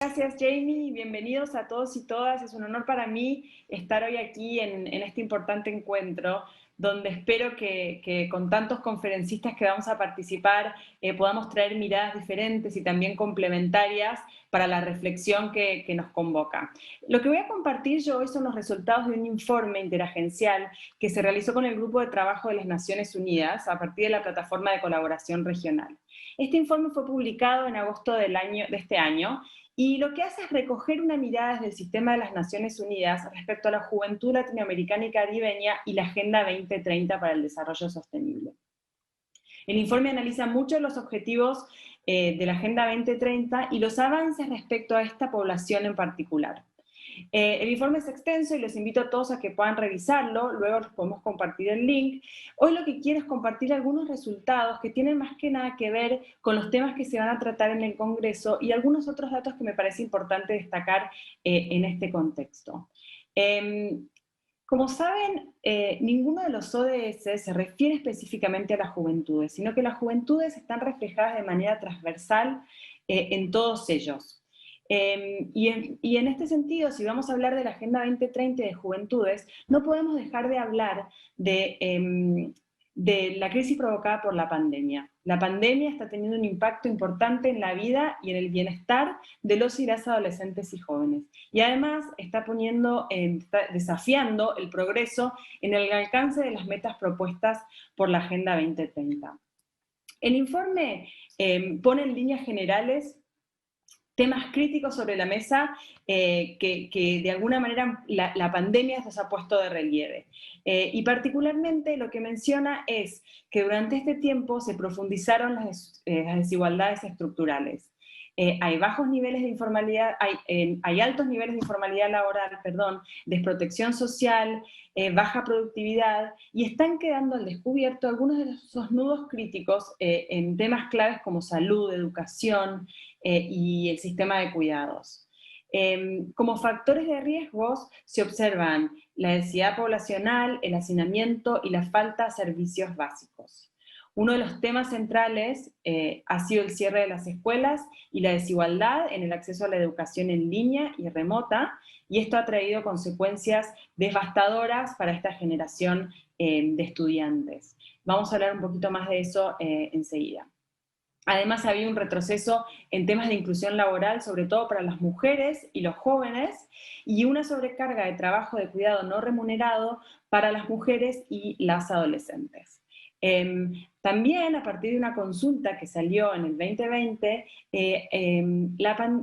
Gracias, Jamie, y bienvenidos a todos y todas. Es un honor para mí estar hoy aquí en este importante encuentro, donde espero que con tantos conferencistas que vamos a participar podamos traer miradas diferentes y también complementarias para la reflexión que nos convoca. Lo que voy a compartir yo hoy son los resultados de un informe interagencial que se realizó con el Grupo de Trabajo de las Naciones Unidas a partir de la Plataforma de Colaboración Regional. Este informe fue publicado en agosto de este año y lo que hace es recoger una mirada desde el sistema de las Naciones Unidas respecto a la juventud latinoamericana y caribeña y la Agenda 2030 para el Desarrollo Sostenible. El informe analiza mucho los objetivos de la Agenda 2030 y los avances respecto a esta población en particular. El informe es extenso y los invito a todos a que puedan revisarlo, luego les podemos compartir el link. Hoy lo que quiero es compartir algunos resultados que tienen más que nada que ver con los temas que se van a tratar en el Congreso y algunos otros datos que me parece importante destacar en este contexto. Como saben, ninguno de los ODS se refiere específicamente a las juventudes, sino que las juventudes están reflejadas de manera transversal en todos ellos. Y en este sentido, si vamos a hablar de la Agenda 2030 de juventudes, no podemos dejar de hablar de la crisis provocada por la pandemia. La pandemia está teniendo un impacto importante en la vida y en el bienestar de los y las adolescentes y jóvenes. Y además está desafiando el progreso en el alcance de las metas propuestas por la Agenda 2030. El informe pone en líneas generales temas críticos sobre la mesa que de alguna manera la pandemia se ha puesto de relieve. Y particularmente lo que menciona es que durante este tiempo se profundizaron las desigualdades estructurales. Hay bajos niveles de informalidad, hay altos niveles de informalidad laboral, desprotección social, baja productividad, y están quedando al descubierto algunos de esos nudos críticos en temas claves como salud, educación y el sistema de cuidados. Como factores de riesgos se observan la densidad poblacional, el hacinamiento y la falta de servicios básicos. Uno de los temas centrales ha sido el cierre de las escuelas y la desigualdad en el acceso a la educación en línea y remota, y esto ha traído consecuencias devastadoras para esta generación de estudiantes. Vamos a hablar un poquito más de eso enseguida. Además, ha habido un retroceso en temas de inclusión laboral, sobre todo para las mujeres y los jóvenes, y una sobrecarga de trabajo de cuidado no remunerado para las mujeres y las adolescentes. También, a partir de una consulta que salió en el 2020,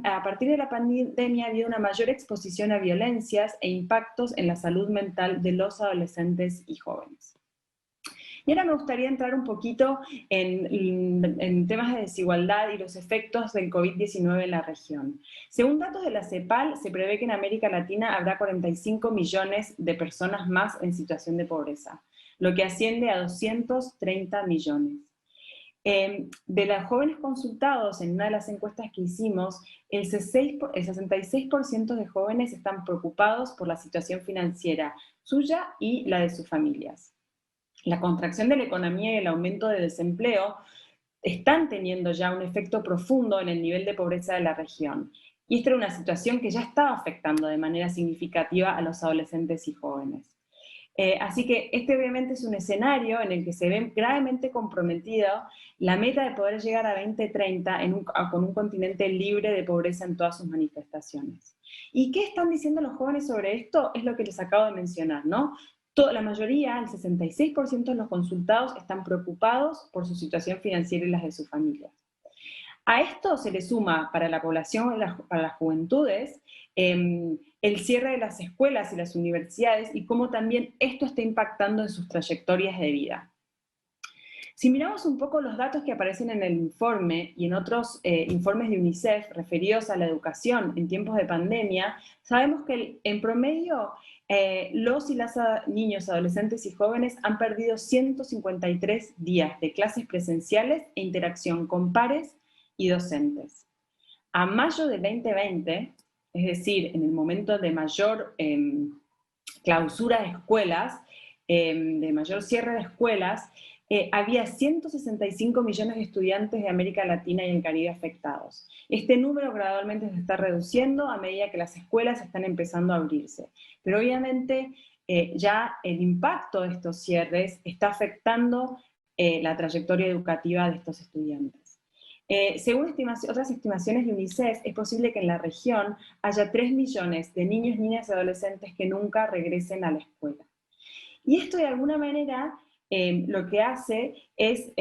a partir de la pandemia ha habido una mayor exposición a violencias e impactos en la salud mental de los adolescentes y jóvenes. Y ahora me gustaría entrar un poquito en temas de desigualdad y los efectos del COVID-19 en la región. Según datos de la CEPAL, se prevé que en América Latina habrá 45 millones de personas más en situación de pobreza, lo que asciende a 230 millones. De los jóvenes consultados en una de las encuestas que hicimos, el 66% de jóvenes están preocupados por la situación financiera suya y la de sus familias. La contracción de la economía y el aumento de desempleo están teniendo ya un efecto profundo en el nivel de pobreza de la región. Y esta era una situación que ya estaba afectando de manera significativa a los adolescentes y jóvenes. Así que este obviamente es un escenario en el que se ve gravemente comprometida la meta de poder llegar a 2030 con un continente libre de pobreza en todas sus manifestaciones. ¿Y qué están diciendo los jóvenes sobre esto? Es lo que les acabo de mencionar, ¿no? La mayoría, el 66% de los consultados, están preocupados por su situación financiera y las de sus familias. A esto se le suma para la población, para las juventudes, el cierre de las escuelas y las universidades y cómo también esto está impactando en sus trayectorias de vida. Si miramos un poco los datos que aparecen en el informe y en otros informes de UNICEF referidos a la educación en tiempos de pandemia, sabemos que en promedio los y las niños, adolescentes y jóvenes han perdido 153 días de clases presenciales e interacción con pares y docentes. A mayo de 2020, es decir, en el momento de mayor clausura de escuelas, de mayor cierre de escuelas, había 165 millones de estudiantes de América Latina y el Caribe afectados. Este número gradualmente se está reduciendo a medida que las escuelas están empezando a abrirse. Pero obviamente ya el impacto de estos cierres está afectando la trayectoria educativa de estos estudiantes. Según otras estimaciones de UNICEF, es posible que en la región haya 3 millones de niños, niñas y adolescentes que nunca regresen a la escuela. Y esto de alguna manera lo que hace es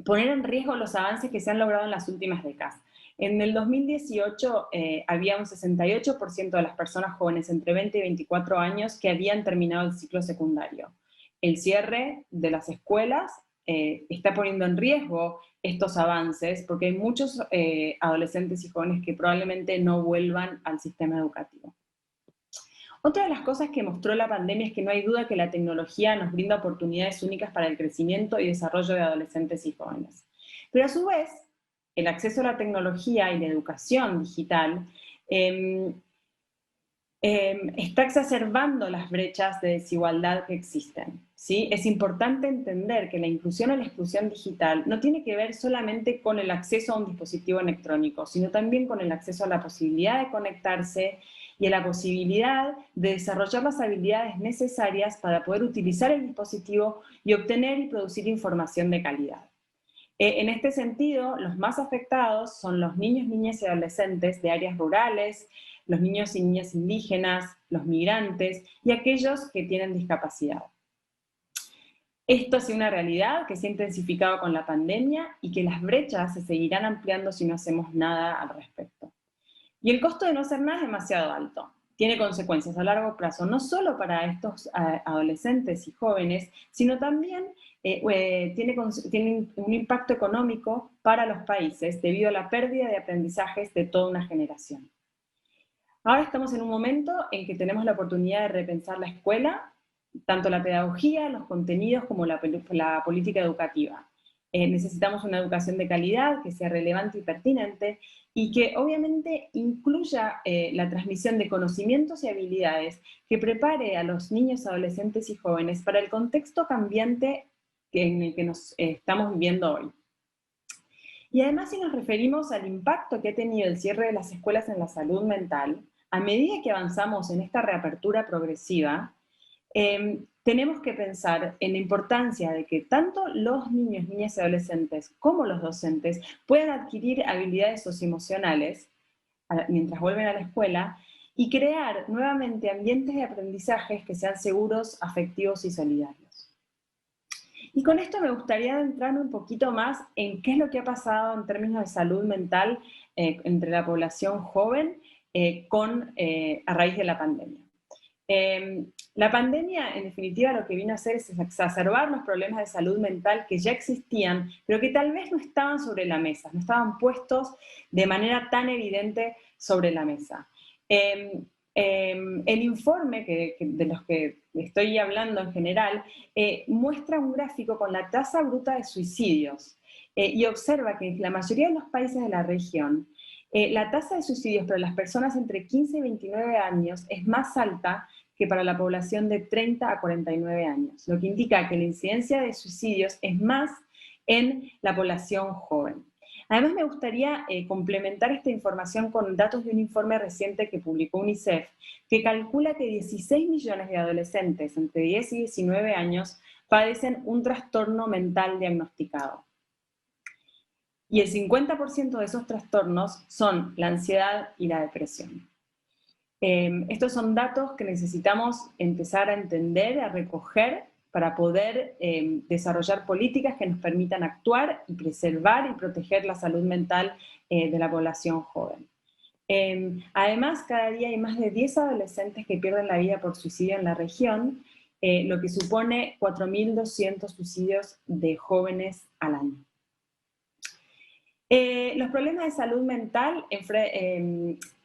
poner en riesgo los avances que se han logrado en las últimas décadas. En el 2018 había un 68% de las personas jóvenes entre 20 y 24 años que habían terminado el ciclo secundario. El cierre de las escuelas está poniendo en riesgo estos avances porque hay muchos adolescentes y jóvenes que probablemente no vuelvan al sistema educativo. Otra de las cosas que mostró la pandemia es que no hay duda que la tecnología nos brinda oportunidades únicas para el crecimiento y desarrollo de adolescentes y jóvenes. Pero a su vez, el acceso a la tecnología y la educación digital está exacerbando las brechas de desigualdad que existen. ¿Sí? Es importante entender que la inclusión o la exclusión digital no tiene que ver solamente con el acceso a un dispositivo electrónico, sino también con el acceso a la posibilidad de conectarse y a la posibilidad de desarrollar las habilidades necesarias para poder utilizar el dispositivo y obtener y producir información de calidad. En este sentido, los más afectados son los niños, niñas y adolescentes de áreas rurales, los niños y niñas indígenas, los migrantes y aquellos que tienen discapacidad. Esto ha sido una realidad que se ha intensificado con la pandemia y que las brechas se seguirán ampliando si no hacemos nada al respecto. Y el costo de no hacer nada es demasiado alto. Tiene consecuencias a largo plazo, no solo para estos adolescentes y jóvenes, sino también tiene un impacto económico para los países debido a la pérdida de aprendizajes de toda una generación. Ahora estamos en un momento en que tenemos la oportunidad de repensar la escuela, tanto la pedagogía, los contenidos como la política educativa. Necesitamos una educación de calidad que sea relevante y pertinente y que obviamente incluya la transmisión de conocimientos y habilidades que prepare a los niños, adolescentes y jóvenes para el contexto cambiante en el que nos estamos viviendo hoy. Y además, si nos referimos al impacto que ha tenido el cierre de las escuelas en la salud mental, a medida que avanzamos en esta reapertura progresiva, tenemos que pensar en la importancia de que tanto los niños, niñas y adolescentes como los docentes puedan adquirir habilidades socioemocionales mientras vuelven a la escuela y crear nuevamente ambientes de aprendizajes que sean seguros, afectivos y solidarios. Y con esto me gustaría adentrarme un poquito más en qué es lo que ha pasado en términos de salud mental entre la población joven a raíz de la pandemia. La pandemia, en definitiva, lo que vino a hacer es exacerbar los problemas de salud mental que ya existían, pero que tal vez no estaban sobre la mesa, no estaban puestos de manera tan evidente sobre la mesa. El informe de los que estoy hablando en general muestra un gráfico con la tasa bruta de suicidios y observa que en la mayoría de los países de la región la tasa de suicidios para las personas entre 15 y 29 años es más alta que para la población de 30 a 49 años, lo que indica que la incidencia de suicidios es más en la población joven. Además, me gustaría complementar esta información con datos de un informe reciente que publicó UNICEF, que calcula que 16 millones de adolescentes entre 10 y 19 años padecen un trastorno mental diagnosticado. Y el 50% de esos trastornos son la ansiedad y la depresión. Estos son datos que necesitamos empezar a entender, a recoger, para poder desarrollar políticas que nos permitan actuar y preservar y proteger la salud mental de la población joven. Además, cada día hay más de 10 adolescentes que pierden la vida por suicidio en la región, lo que supone 4.200 suicidios de jóvenes al año. Los problemas de salud mental,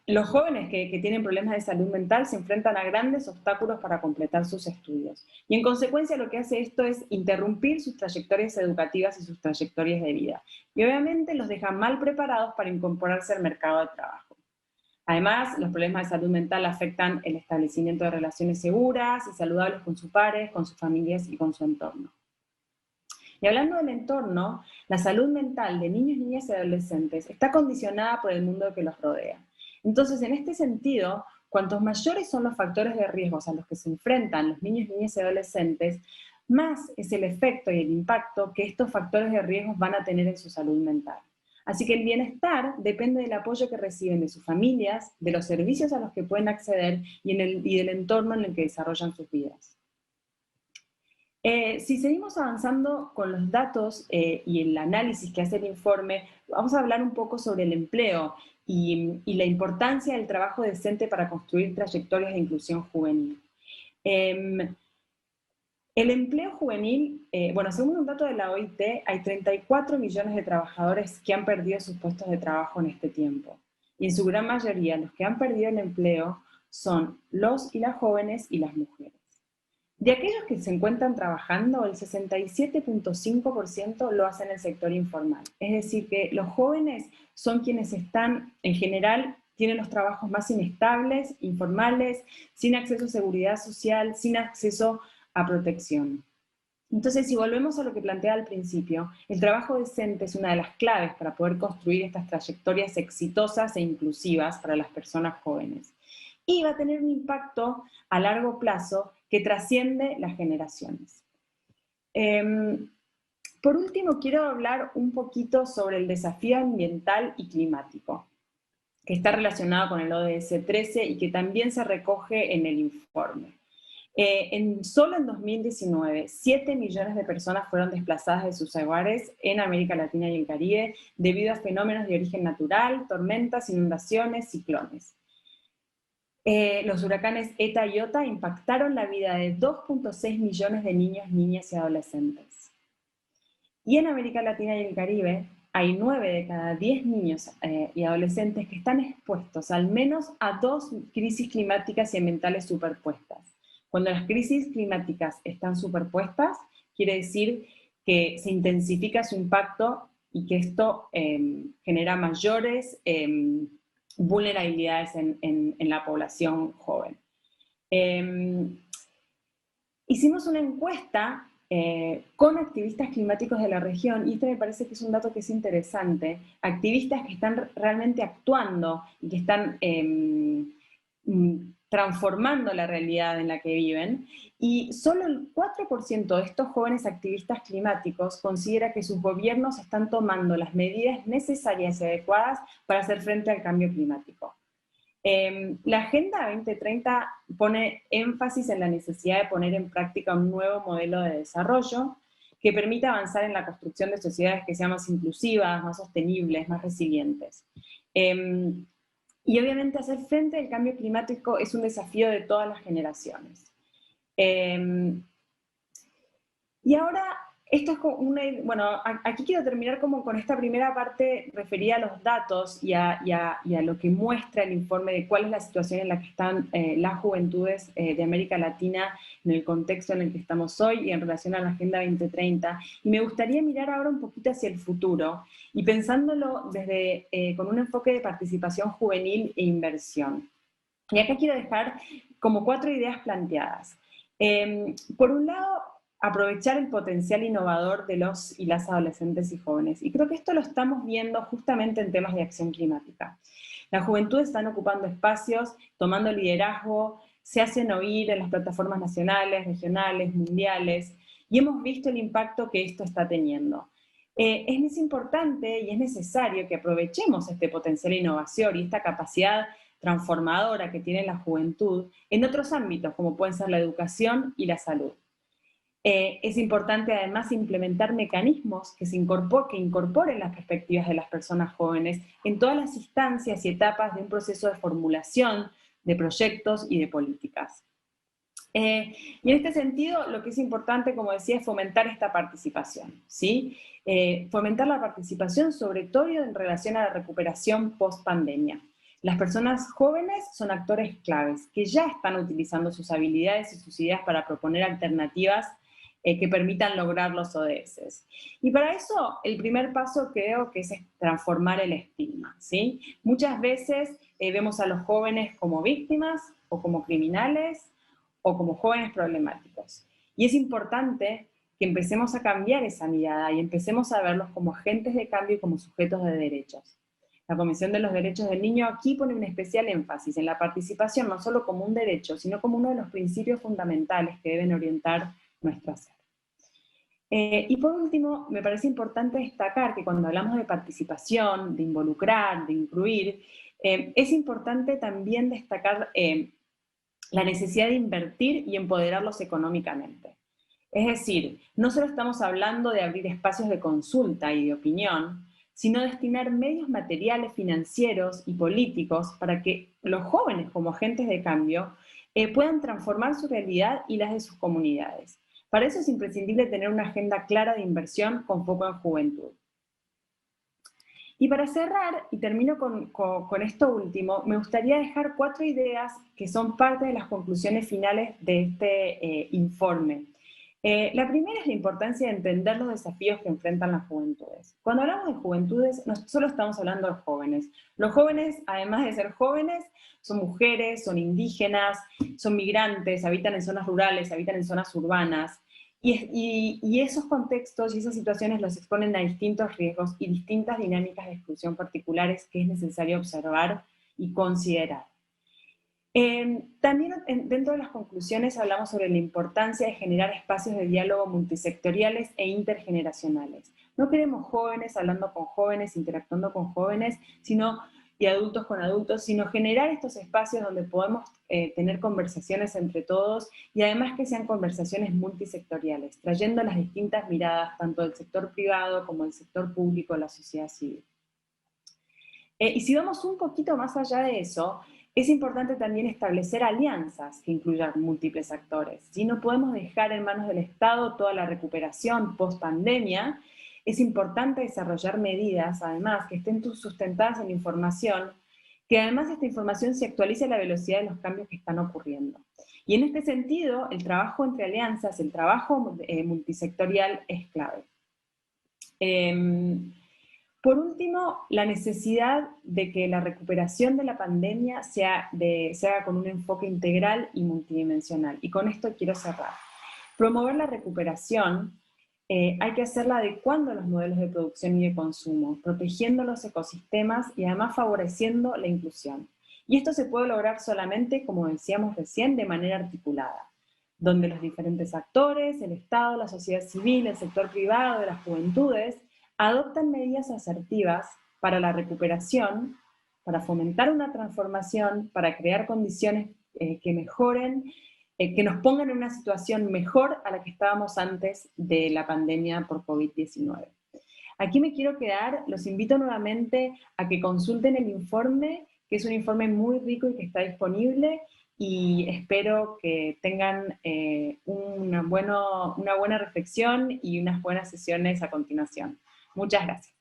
los jóvenes que tienen problemas de salud mental se enfrentan a grandes obstáculos para completar sus estudios. Y en consecuencia lo que hace esto es interrumpir sus trayectorias educativas y sus trayectorias de vida. Y obviamente los deja mal preparados para incorporarse al mercado de trabajo. Además, los problemas de salud mental afectan el establecimiento de relaciones seguras y saludables con sus pares, con sus familias y con su entorno. Y hablando del entorno, la salud mental de niños, niñas y adolescentes está condicionada por el mundo que los rodea. Entonces, en este sentido, cuantos mayores son los factores de riesgo a los que se enfrentan los niños, niñas y adolescentes, más es el efecto y el impacto que estos factores de riesgo van a tener en su salud mental. Así que el bienestar depende del apoyo que reciben de sus familias, de los servicios a los que pueden acceder y del entorno en el que desarrollan sus vidas. Si seguimos avanzando con los datos y el análisis que hace el informe, vamos a hablar un poco sobre el empleo y la importancia del trabajo decente para construir trayectorias de inclusión juvenil. El empleo juvenil, bueno, según un dato de la OIT, hay 34 millones de trabajadores que han perdido sus puestos de trabajo en este tiempo. Y en su gran mayoría, los que han perdido el empleo son los y las jóvenes y las mujeres. De aquellos que se encuentran trabajando, el 67.5% lo hacen en el sector informal. Es decir, que los jóvenes son quienes están, en general, tienen los trabajos más inestables, informales, sin acceso a seguridad social, sin acceso a protección. Entonces, si volvemos a lo que planteé al principio, el trabajo decente es una de las claves para poder construir estas trayectorias exitosas e inclusivas para las personas jóvenes. Y va a tener un impacto a largo plazo que trasciende las generaciones. Por último, quiero hablar un poquito sobre el desafío ambiental y climático, que está relacionado con el ODS 13 y que también se recoge en el informe. Solo en 2019, 7 millones de personas fueron desplazadas de sus hogares en América Latina y el Caribe debido a fenómenos de origen natural, tormentas, inundaciones, ciclones. Los huracanes ETA y OTA impactaron la vida de 2.6 millones de niños, niñas y adolescentes. Y en América Latina y el Caribe hay 9 de cada 10 niños y adolescentes que están expuestos al menos a 2 crisis climáticas y ambientales superpuestas. Cuando las crisis climáticas están superpuestas, quiere decir que se intensifica su impacto y que esto genera mayores vulnerabilidades en la población joven. Hicimos una encuesta con activistas climáticos de la región, y este me parece que es un dato que es interesante, activistas que están realmente actuando y que están transformando la realidad en la que viven, y solo el 4% de estos jóvenes activistas climáticos considera que sus gobiernos están tomando las medidas necesarias y adecuadas para hacer frente al cambio climático. La Agenda 2030 pone énfasis en la necesidad de poner en práctica un nuevo modelo de desarrollo que permita avanzar en la construcción de sociedades que sean más inclusivas, más sostenibles, más resilientes. Y obviamente hacer frente al cambio climático es un desafío de todas las generaciones. Y ahora, esto es como bueno, aquí quiero terminar como con esta primera parte referida a los datos y a lo que muestra el informe de cuál es la situación en la que están las juventudes de América Latina en el contexto en el que estamos hoy y en relación a la Agenda 2030. Y me gustaría mirar ahora un poquito hacia el futuro y pensándolo desde, con un enfoque de participación juvenil e inversión. Y acá quiero dejar como 4 ideas planteadas. Por un lado, aprovechar el potencial innovador de los y las adolescentes y jóvenes. Y creo que esto lo estamos viendo justamente en temas de acción climática. Las juventudes están ocupando espacios, tomando liderazgo, se hacen oír en las plataformas nacionales, regionales, mundiales, y hemos visto el impacto que esto está teniendo. Es importante y es necesario que aprovechemos este potencial innovador y esta capacidad transformadora que tiene la juventud en otros ámbitos, como pueden ser la educación y la salud. Es importante además implementar mecanismos que incorporen las perspectivas de las personas jóvenes en todas las instancias y etapas de un proceso de formulación de proyectos y de políticas. Y en este sentido, lo que es importante, como decía, es fomentar esta participación, ¿sí? Fomentar la participación sobre todo en relación a la recuperación post-pandemia. Las personas jóvenes son actores claves que ya están utilizando sus habilidades y sus ideas para proponer alternativas que permitan lograr los ODS. Y para eso, el primer paso creo que es transformar el estigma, ¿sí? Muchas veces vemos a los jóvenes como víctimas o como criminales o como jóvenes problemáticos. Y es importante que empecemos a cambiar esa mirada y empecemos a verlos como agentes de cambio y como sujetos de derechos. La Convención de los Derechos del Niño aquí pone un especial énfasis en la participación no solo como un derecho, sino como uno de los principios fundamentales que deben orientar nuestro hacer. Y por último, me parece importante destacar que cuando hablamos de participación, de involucrar, de incluir, es importante también destacar la necesidad de invertir y empoderarlos económicamente. Es decir, no solo estamos hablando de abrir espacios de consulta y de opinión, sino destinar medios materiales, financieros y políticos para que los jóvenes como agentes de cambio puedan transformar su realidad y las de sus comunidades. Para eso es imprescindible tener una agenda clara de inversión con foco en juventud. Y para cerrar, y termino con esto último, me gustaría dejar 4 ideas que son parte de las conclusiones finales de este informe. La primera es la importancia de entender los desafíos que enfrentan las juventudes. Cuando hablamos de juventudes, no solo estamos hablando de jóvenes. Los jóvenes, además de ser jóvenes, son mujeres, son indígenas, son migrantes, habitan en zonas rurales, habitan en zonas urbanas. Y esos contextos y esas situaciones los exponen a distintos riesgos y distintas dinámicas de exclusión particulares que es necesario observar y considerar. También dentro de las conclusiones hablamos sobre la importancia de generar espacios de diálogo multisectoriales e intergeneracionales. No queremos jóvenes hablando con jóvenes, interactuando con jóvenes, y adultos con adultos, sino generar estos espacios donde podemos tener conversaciones entre todos y además que sean conversaciones multisectoriales, trayendo las distintas miradas tanto del sector privado como del sector público, la sociedad civil. Y si vamos un poquito más allá de eso, es importante también establecer alianzas que incluyan múltiples actores. Si no podemos dejar en manos del Estado toda la recuperación post-pandemia, es importante desarrollar medidas, además, que estén sustentadas en información, que además esta información se actualice a la velocidad de los cambios que están ocurriendo. Y en este sentido, el trabajo entre alianzas, el trabajo multisectorial es clave. Por último, la necesidad de que la recuperación de la pandemia se haga con un enfoque integral y multidimensional. Y con esto quiero cerrar. Promover la recuperación hay que hacerla adecuando los modelos de producción y de consumo, protegiendo los ecosistemas y además favoreciendo la inclusión. Y esto se puede lograr solamente, como decíamos recién, de manera articulada, donde los diferentes actores, el Estado, la sociedad civil, el sector privado, de las juventudes, adoptan medidas asertivas para la recuperación, para fomentar una transformación, para crear condiciones que mejoren, que nos pongan en una situación mejor a la que estábamos antes de la pandemia por COVID-19. Aquí me quiero quedar, los invito nuevamente a que consulten el informe, que es un informe muy rico y que está disponible, y espero que tengan una buena reflexión y unas buenas sesiones a continuación. Muchas gracias.